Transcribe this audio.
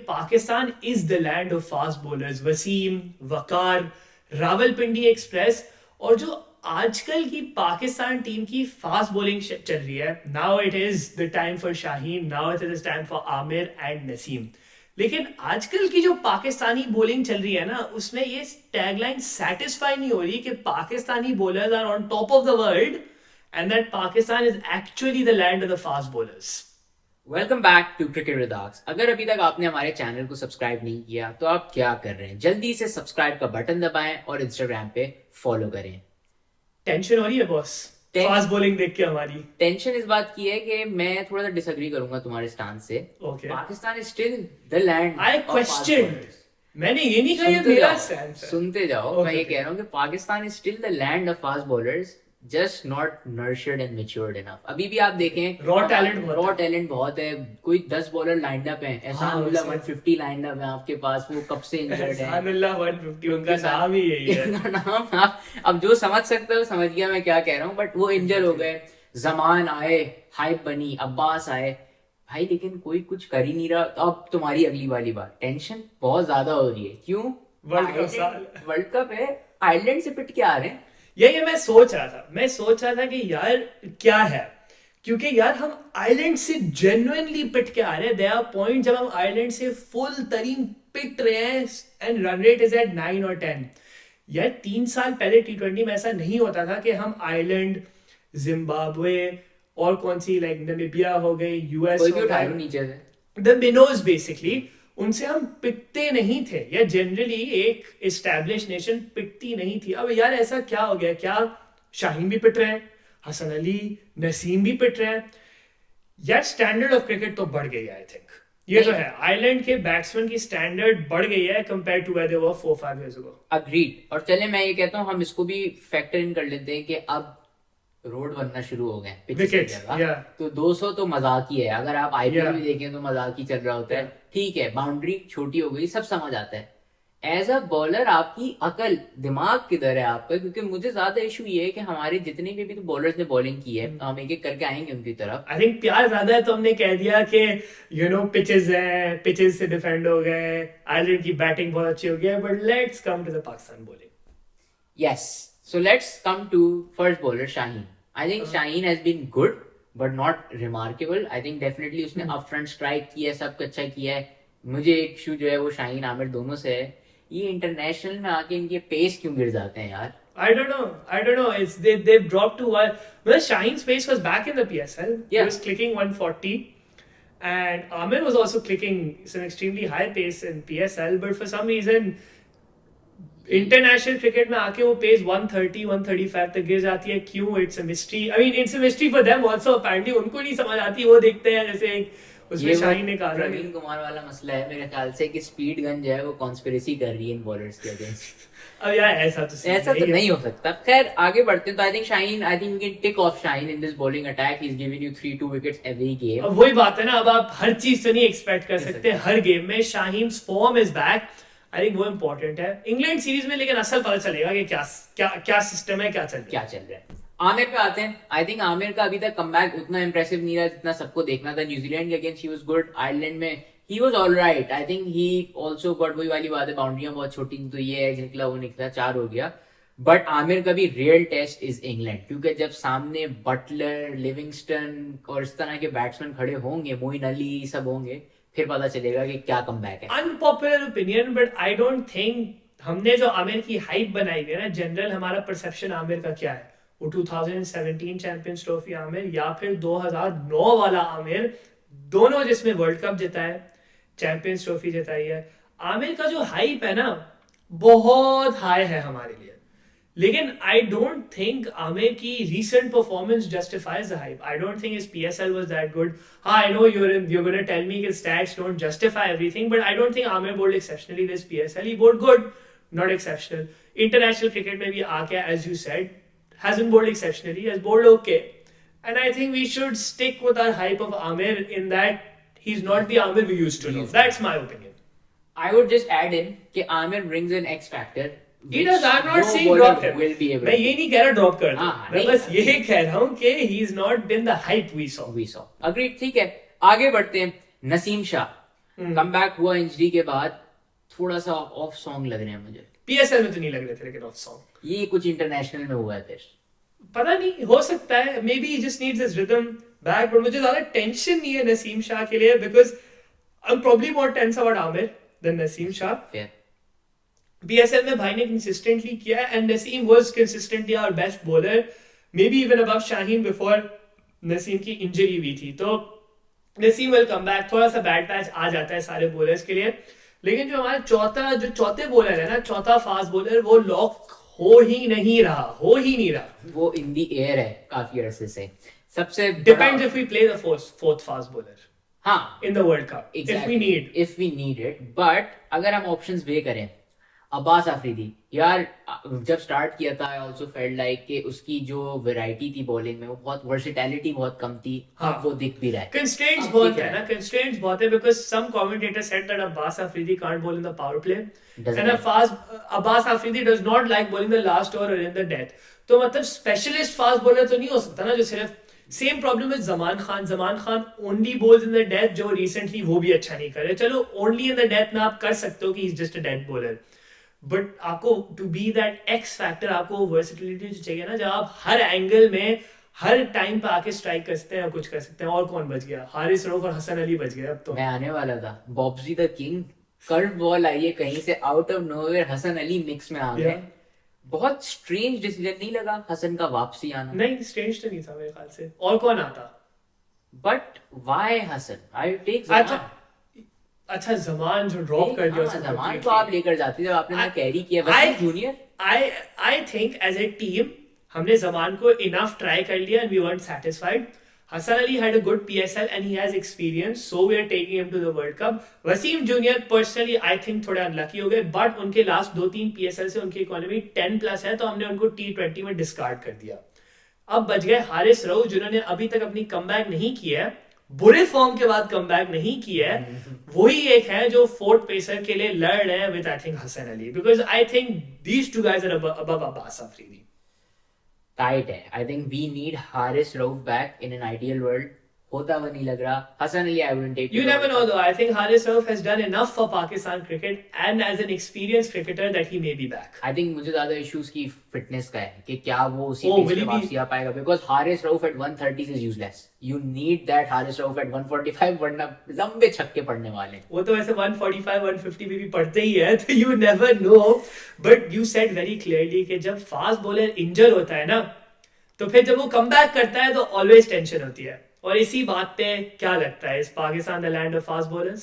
Pakistan is the land of fast bowlers, Wasim, Waqar, Rawalpindi express, और जो आजकल की पाकिस्तान टीम की फास्ट बॉलिंग चल रही है, now it is the time for Shaheen, now it is time for Amir and Naseem. लेकिन आजकल की जो पाकिस्तानी बॉलिंग चल रही है ना, उसमें ये टैगलाइन सेटिस्फाई नहीं हो रही कि Pakistani bowlers are on top of the world and that Pakistan is actually the land of the fast bowlers. Welcome back to cricket with Aks. अगर अभी तक आपने हमारे चैनल को सब्सक्राइब नहीं किया तो आप क्या कर रहे हैं, जल्दी से सब्सक्राइब का बटन दबाएं और इंस्टाग्राम पे फॉलो करें। टेंशन हो रही है बॉस फास्ट बॉलिंग देख के? हमारी टेंशन इस बात की है कि मैं थोड़ा सा डिसएग्री करूंगा तुम्हारे स्टांस से। Okay. Pakistan is still the land. I question, मैंने ये नहीं कहा ये मेरा स्टैंड है। सुनते जाओ, मैं ये कह रहा हूँ कि Pakistan is still the land of fast bowlers, just not nurtured and matured enough. अभी भी आप देखें रॉ टैलेंट बहुत है। कोई 10 बॉलर लाइंड अप है, एहसानुल्लाह 150 लाइंड अप है आपके पास, वो कब से इंजर्ड है। एहसानुल्लाह 150 उनका नाम ही यही है। उनका नाम आप अब जो समझ सकते हो समझ गया मैं क्या कह रहा हूँ, बट वो इंजर हो गए। जमान आए, हाइप बनी, अब्बास आए भाई, लेकिन कोई कुछ कर ही नहीं रहा। तो अब तुम्हारी अगली वाली बात, टेंशन बहुत ज्यादा हो रही है। क्यों? वर्ल्ड कप है, आयरलैंड से पिट के आ रहे हैं। ये मैं सोच रहा था कि यार क्या है, क्योंकि यार हम आइलैंड से जेन्युइनली पिट के आ रहे हैं। देयर आर पॉइंट जब हम आइलैंड से फुल तरीन पिट रहे हैं and run rate is at 9 और 10। यार 3 साल पहले T20 में ऐसा नहीं होता था कि हम आइलैंड, जिम्बाब्वे और कौन सी लाइक नामीबिया हो गई, यूएस हो गई, नीचे से द मिनोज बेसिकली, उनसे हम पिटते नहीं थे, या जनरली एक एस्टैब्लिश नेशन पिटती नहीं थी। अब यार ऐसा क्या हो गया? क्या शाहीन भी पिट रहे हैं, हसन अली, नसीम भी पिट रहे हैं? यार स्टैंडर्ड ऑफ क्रिकेट तो बढ़ गई है, आई थिंक ये तो है। आइलैंड के बैट्समैन की स्टैंडर्ड बढ़ गई है compare to where they were 4-5 years ago। Agreed. और चले मैं ये कहता हूँ हम इसको भी फैक्टर इन कर लेते हैं कि अब रोड बनना शुरू हो गए विकेट्स, तो 200 तो मजाक ही है। अगर आप आईपीएल भी देखें तो मजाक ही चल रहा होता है। ठीक है, बाउंड्री छोटी हो गई, सब समझ आता है। एज अ बॉलर आपकी अकल दिमाग किधर है आपका? क्योंकि मुझे ज्यादा इशू ये है कि हमारे जितने भी तो बॉलर्स ने बॉलिंग की है, हम एक एक करके आएंगे उनकी तरफ। आई थिंक प्यार ज्यादा है तो हमने कह दिया कि पिचेस है, पिचेस से डिफेंड हो गए, आइलैंड की बैटिंग बहुत अच्छी हो गई है। But let's come to the Pakistan bowling. Yes, so let's come to first bowler Shaheen. I think Shaheen has been good but not remarkable. I think definitely उसने अप फ्रंट स्ट्राइक किया है, सब अच्छा किया है। मुझे एक इशू जो है वो शाहीन आमिर दोनों से है, ये इंटरनेशनल में आके इनके पेस क्यों गिर जाते हैं यार? I don't know. It's they've dropped to one. Well, Shaheen's pace was back in the PSL. Yeah. He was clicking 140, and Amir was also clicking some extremely high pace in PSL. But for some reason, international cricket में आके वो pace 130, 135 तक गिर जाती है। क्यों? It's a mystery. I mean it's a mystery for them also. Apparently उनको नहीं समझ आती, वो देखते हैं जैसे उसमें शाहीन ने कहा प्रवीण कुमार वाला मसला है मेरे ख्याल से कि स्पीड गन जो है वो कॉन्स्पिरेसी कर रही है इन बॉलर्स के अगेंस्ट। अब यार ऐसा तो नहीं हो सकता। खैर आगे बढ़ते हैं। तो I think Shaheen, I think we can tick off Shaheen in this bowling attack. He is giving you 3-2 wickets every game. अब वही बात है ना, अब आप हर चीज तो नहीं एक्सपेक्ट कर सकते हर गेम में। Shaheen's form is back, I think वो इंपॉर्टेंट है इंग्लैंड सीरीज में। लेकिन असल पता चलेगा कि क्या सिस्टम है, क्या चल रहा है। आमिर पे आते हैं। आई थिंक आमिर का अभी तक कमबैक उतना इंप्रेसिव नहीं रहा जितना सबको देखना था। न्यूजीलैंड के against he was good, Ireland में he was alright. I think he also got, वही वाली बात है, बाउंड्रियां बहुत छोटी, तो ये एज निकला वो निकला, 4 हो गया। बट आमिर का भी रियल टेस्ट इज इंग्लैंड, क्योंकि जब सामने बटलर, लिविंगस्टन और इस तरह के बैट्समैन खड़े होंगे, मोइन अली सब होंगे, फिर पता चलेगा कि क्या कमबैक है। Unpopular opinion, but I don't think हमने जो आमिर की हाइप बनाई है ना, जनरल हमारा परसेप्शन आमिर का क्या है, वो 2017 चैंपियंस ट्रॉफी आमिर या फिर 2009 वाला आमिर, दोनों जिसमें वर्ल्ड कप जिता है, चैंपियंस ट्रॉफी जिताई है। आमिर का जो हाइप है ना बहुत हाई है हमारे लिए। लेकिन आई डोंट थिंक आमिर की recent performance justifies the hype. I don't think his PSL was that good. I know you're going to tell me his stats don't justify everything, but I don't think Amir bowled exceptionally this PSL. He bowled good, not exceptional. International cricket में भी आके, as you said, hasn't bowled exceptionally, has bowled okay. And I think we should stick with our hype of Amir in that he's not the Amir we used to know. That's my opinion. I would just add in कि Amir brings an X factor. He does, I'm not saying drop him. मैं ये नहीं कह रहा drop कर दो, मैं बस ये कह रहा हूँ कि he's not been the hype we saw. Agreed, ठीक है। आगे बढ़ते हैं। नसीम शाह, कम बैक हुआ इंजरी के बाद, थोड़ा सा ऑफ सॉन्ग लग रहे हैं मुझे। पीएसएल में तो नहीं लग रहे थे लेकिन ऑफ सॉन्ग। ये कुछ इंटरनेशनल में हुआ है फिर, पता नहीं, हो सकता है, maybe just needs his rhythm back. But मुझे ज्यादा टेंशन नहीं है नसीम शाह के लिए, because I am probably more tense about Amir than Naseem Shah. फिर पीएसएल में भाई ने कंसिस्टेंटली किया है, and Naseem was consistently our best bowler, maybe even above Shaheen before Naseem की इंजरी हुई थी। तो नसीम विल कम बैक। थोड़ा सा बैड पैच आ जाता है सारे बॉलर्स के लिए, लेकिन जो हमारा चौथे बॉलर है ना, चौथा फास्ट बॉलर, वो लॉक हो ही नहीं रहा। वो इन दी एयर है काफी अरसे से। सबसे depends if we play the fourth fast bowler हाँ in the world cup, if we need it. But अगर हम ऑप्शंस वे करें, अब्बास आफरीदी यार जब स्टार्ट किया था, आई आल्सो फेल्ट लाइक कि उसकी जो वैरायटी थी बॉलिंग में, वो बहुत वर्सेटैलिटी बहुत कम थी। हाँ, वो दिख भी रहा है। कंस्ट्रेंट्स बहुत है ना, कंस्ट्रेंट्स बहुत है, because some commentator said that Abbas Afridi can't bowl in the power play and Abbas Afridi does not like bowling the last over or in the death। तो मतलब स्पेशलिस्ट फास्ट बॉलर तो नहीं हो सकता ना, जो सिर्फ same problem with Zaman Khan only balls in the death, जो रिसेंटली वो भी अच्छा नहीं कर रहे। चलो ओनली इन द डेथ में आप कर सकते हो कि is just a death bowler, but आपको to be that X factor, आपको वर्सेटिलिटी चाहिए ना, जब आप हर एंगल में हर टाइम पे आके स्ट्राइक कर सकते हैं, कुछ कर सकते हैं। और कौन बच गया? हारिस रऊफ और हसन अली बच गए अब तो। मैं आने वाला था, Bobji the king, curve ball आई है कहीं से out of nowhere, Hasan Ali mix में आ गए। बहुत स्ट्रेंज डिसीजन नहीं लगा हसन का वापसी आना? नहीं, स्ट्रेंज तो नहीं था मेरे ख्याल से। और कौन आता? But why Hasan? I take अच्छा जमान जो ड्रॉप कर दिया, जमान को आप लेकर जाते जब आपने कैरी किया। Wasim junior, I think as a team हमने जमान को इनफ ट्राई कर लिया and we weren't satisfied। Hassan Ali had a good PSL and he has experience, so we are taking him to the World Cup। Wasim junior personally I think थोड़े unlucky हो गए, but उनके last 2-3 PSL से उनकी economy 10+ है, तो हमने उनको T20 में डिस्कार्ड कर दिया। अब बच गए हारिस रऊफ, जिन्होंने अभी तक अपनी कमबैक नहीं की है, बुरे फॉर्म के बाद कमबैक नहीं की है। वही एक है जो फोर्थ पेसर के लिए लड़ रहे हैं with I think Hasan Ali, because I think these two guys are above Abbas Afridi. Tight है। I think we need Haris Rauf back in an ideal world. होता हुआ नहीं लग रहा। Hasan Ali I wouldn't take. You never know though। I think Haris Rauf has done enough for Pakistan cricket and as an experienced cricketer that he may be back। I think मुझे ज्यादा issues की fitness का है कि क्या वो उसी pace पे वापसी आ पाएगा, because Haris Rauf at 130 is useless. You need that Haris Rauf at 145, वरना लंबे छक्के पड़ने वाले। वो तो वैसे 145 150 में भी पड़ते ही है, तो you never know। But you said very clearly कि जब फास्ट बॉलर इंजर होता है ना, तो फिर जब वो कमबैक करता है तो ऑलवेज टेंशन होती है। और इसी बात पे क्या लगता है, इस Pakistan the land of fast bowlers?